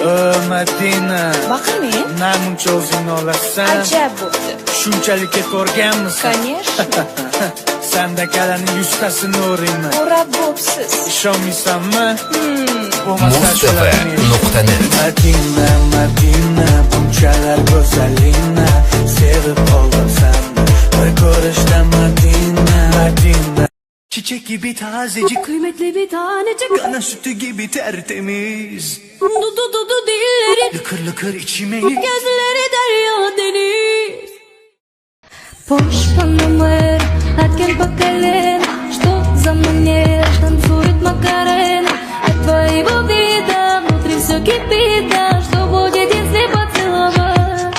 Madina, Baqani? namuncha o'zingni olasan. Ajab bo'pti. Shunchalik ko'rganmisan? Конечно. Sanda kalaning 100 tasini o'rayman. O'rab bo'psiz. Ishonmaysanmi? Bo'lmasa Mustafa.net Madina, Madina, bunchalar go'zalingni sevib qoldim seni. Bir ko'rishda Madina, Madina. Çiçek gibi tazecik, Kıymetli bir tanecik, kana sütü gibi tertemiz. du dilleri, Lıkır lıkır içime gözleri derya deniz. Пусть номер, откель поколен, что за манер, танцует Макарена. От твоего вида внутри все кипит, да, что будет, если поцеловать?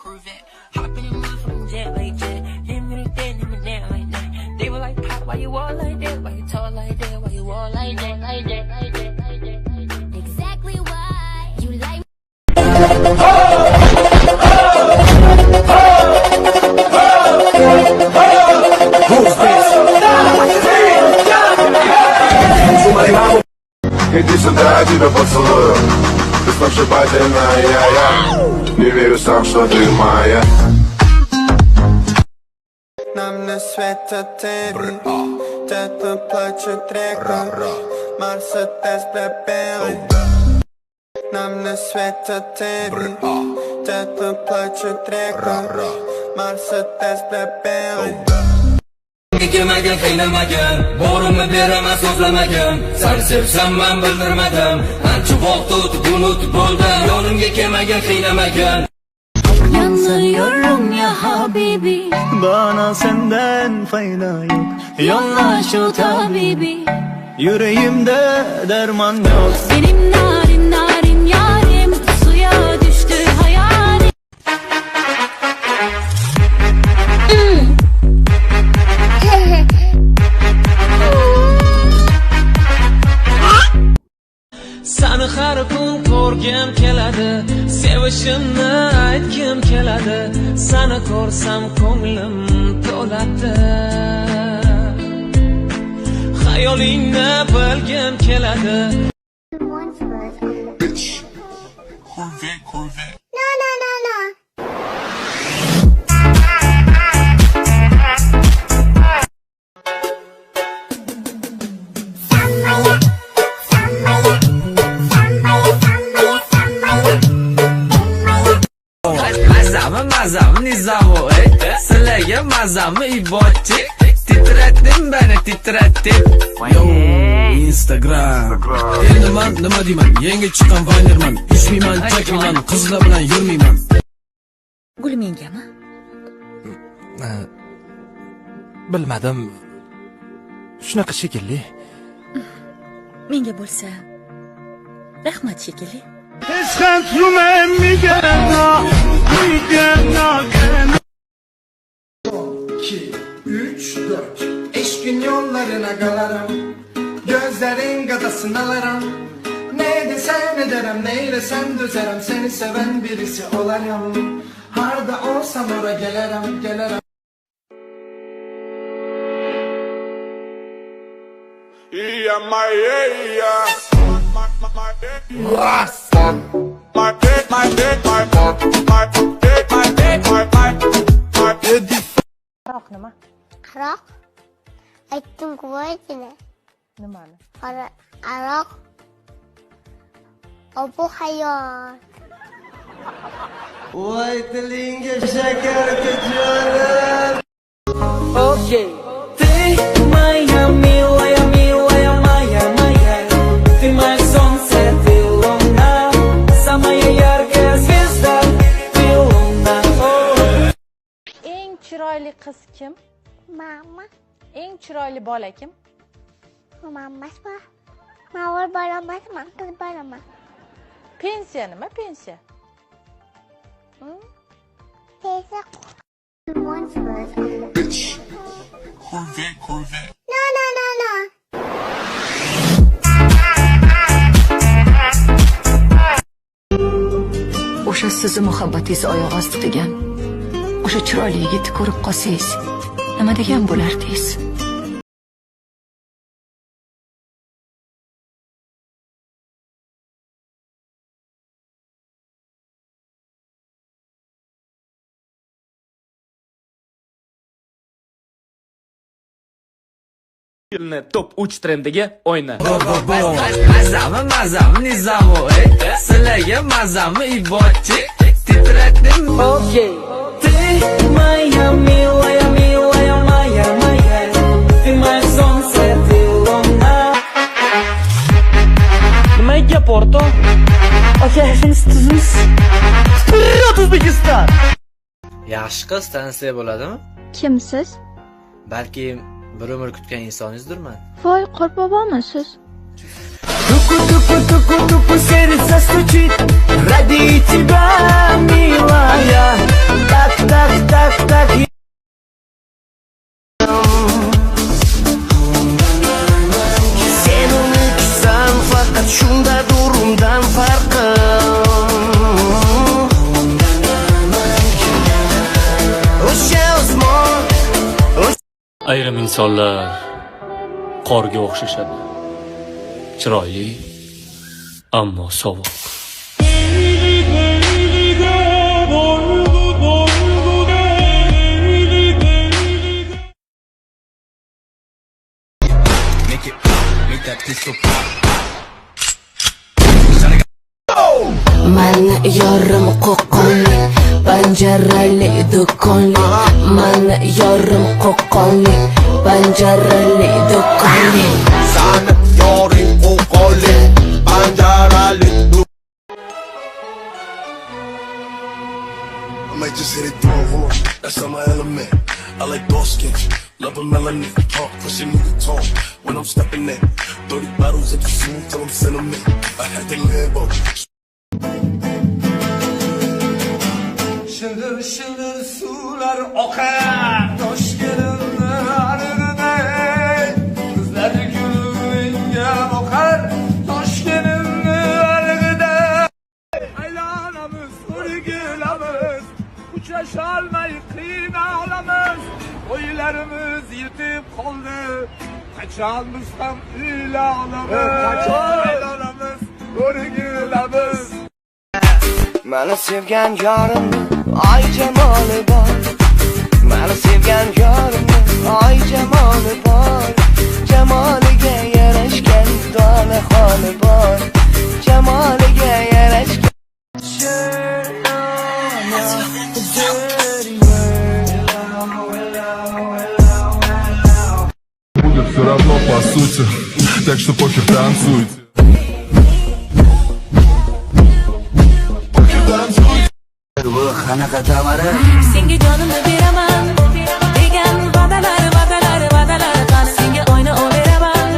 Corvette, hopping in my from jet like that. Hit me like that, hit me down like that. They were like, Pop, why you all like that? Why you talk like that? Why you all like that? Like that, like that, like that, like that. Exactly why you like. Иди сюда, я тебя поцелую. Ты сногсшибательная, я не верю сам, что ты моя. Нам не светят тебе, это плачет река, Мерседес белый. Нам не светят тебе, это плачет река, Мерседес белый. Kemagan qiynamagan, borimni beraman so'zlamagan. Seni sevsam men bildirmadim. Ancha vaqt o'tib unutib bo'ldim. Yonimga kemagan qiynamagan. Yanıyorum ya habibi, Bana senden fayda yok, yolla şu tabibi. yüreğimde derman yok. Benim narin narin yarim, suya düştü hayalim. Seni har kun ko'rgim keladi, sevishimni aytgim keladi. Seni ko'rsam ko'nglim to'ladi. Xayolingni bilgim keladi. Corvette. Mazamı nizamı Sizlarga mazamı ibotchi Titratding beni titratding Yo Instagram Endi man nima deyman Yangi chiqqan vaynerman Ishmayman chakmayman Qizlar bilan yurmayman Gul mengami? Bilmadim. Shunaqa shekilli. Menga bo'lsa rahmat shekilli. Eşkin yollarına galarım, gözlerin gadasını alırım. Ne desen ederim, neylesem düzerim, seni seven birisi olarım. Harda olsam oraya gelirim, gelirim. Aroq nima? Aroq? Aytdim qo'ychini. Nimani? Aroq. Bu hayot. Voy tilingga shakar ko'charim. Okay. Ты моя милая, милая, моя, моя. Ты моя солнце, ты луна. Самая яркая звезда, ты луна. Eng chiroyli qiz kim? Mama. Eng chiroyli bola kim? Mamasmi? Ma'vur bolamasmi? Qiz bolami? Pensiya nima pensiya? Teyze. Corvette. No. o'sha sizni muhabbatingiz oyoq osti degan, o'sha chiroyli yigitni ko'rib qolsangiz, nima degan bo'lardingiz? Yilni top 3 trendiga o'yna. Mazami nizamo, sizlarga mazami ibotchi titratdim. Okay. Miami, Miami, Miami, my song said nimaga Porto? Aka, siz tuzsiz. O'zbekiston. Yaxshi qiz tanisa bo'ladimi? Kimsiz? Balki bir umr kutgan insoningizdirman. Voy, Qorbobomisiz? Туку, сердце стучит ради тебя, милая. Так. Sen unutsan fakat şunda durumdan farkım. O'sha osmon. Ayrim insonlar qorga o'xshashadi. Chiroyli, ammo sovuq. Man yorim qo'qonli, panjarali do'konli. Man yorim qo'qonli, panjarali do'konli. Sana yoring qo'qonli, panjarali. I might just hit it through a horn, that's on my element. I like dark skin, love a melanin. Talk, pushing me to talk when I'm stepping in. 30 bottles at the zoo, tell them send them in. I had to live up. Şılır şılır sular akar Toshkentni arig'ida Qizlar gulingga boqar Toshkentni arig'ida Aylanamiz, o'rgilamiz Uchrasholmay qiynalamiz O'ylarimiz yetib qoldi Qachonmiz ham uylanamiz o'rgilamiz Meni sevgan yorimni ay jamoli bor. Meni sevgan yorimni ay jamoli bor. Jamoliga yarashgan dona holi bor. Jamoliga yarashgan Будет все равно по сути, так что похер, танцуйте. Senga jonimni beraman degan va'dalar qani senga oyna oleraman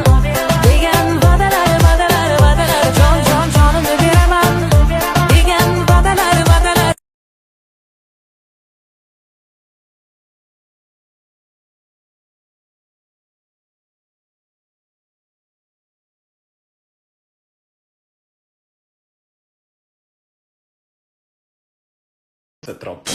degan va'dalar jonimni beraman degan va'dalar Troppo.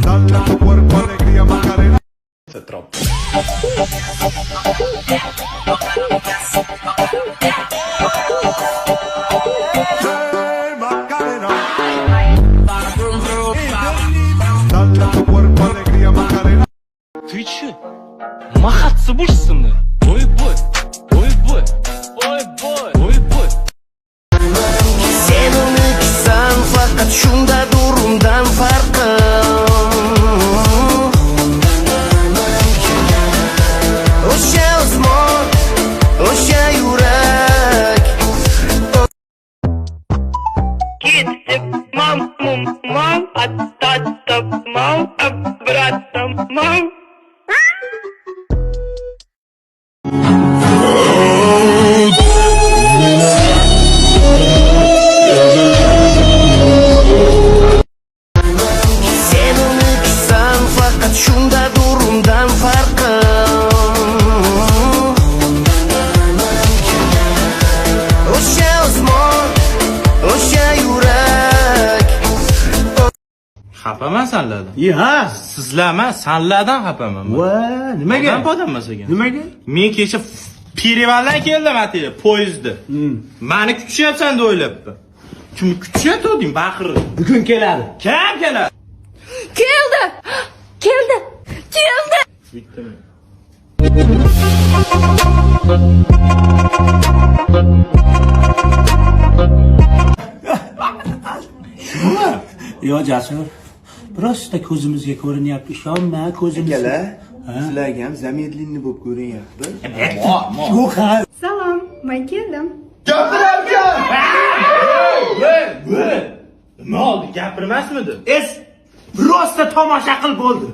Dale a tu cuerpo alegría, Macarena. Troppo. Macarena. Dale a tu cuerpo alegría, Macarena. Ты че? Махаться будешь со мной? Ой, бой. sen unutsan fakat şunda durumdan farkım. O'sha osmon, o'sha yurak. Gittim mam, обратно, мам. Sen unutsan fakat şunda durumdan farkım. O'sha osmon, o'sha yurak. Xafaman sanlardan. Ha, sizlar emas, sanlardan xafaman. Va, nimaga? Odam odam emas ekan. Nimaga? Men kecha Perivaldan keldim atiga, poyezdda. Meni kutishyapsan deb o'ylabdi. Kimni kutishyapti deng, baqirib. Bugun keladi. Kim keladi? Keldi. Keldi. Keldi. Bittami? Yo Jasur. Birosta ko'zimizga ko'rinyapti. Ishonma, ko'zimizga. Akala, sizlarga ham zamedlinni bo'lib ko'rinyapti. Yo'q, ha. Salom, men keldim. Gapirarkan! Nima oldi? Gapirmasmidi? Birosta tomosha qil bo'ldi.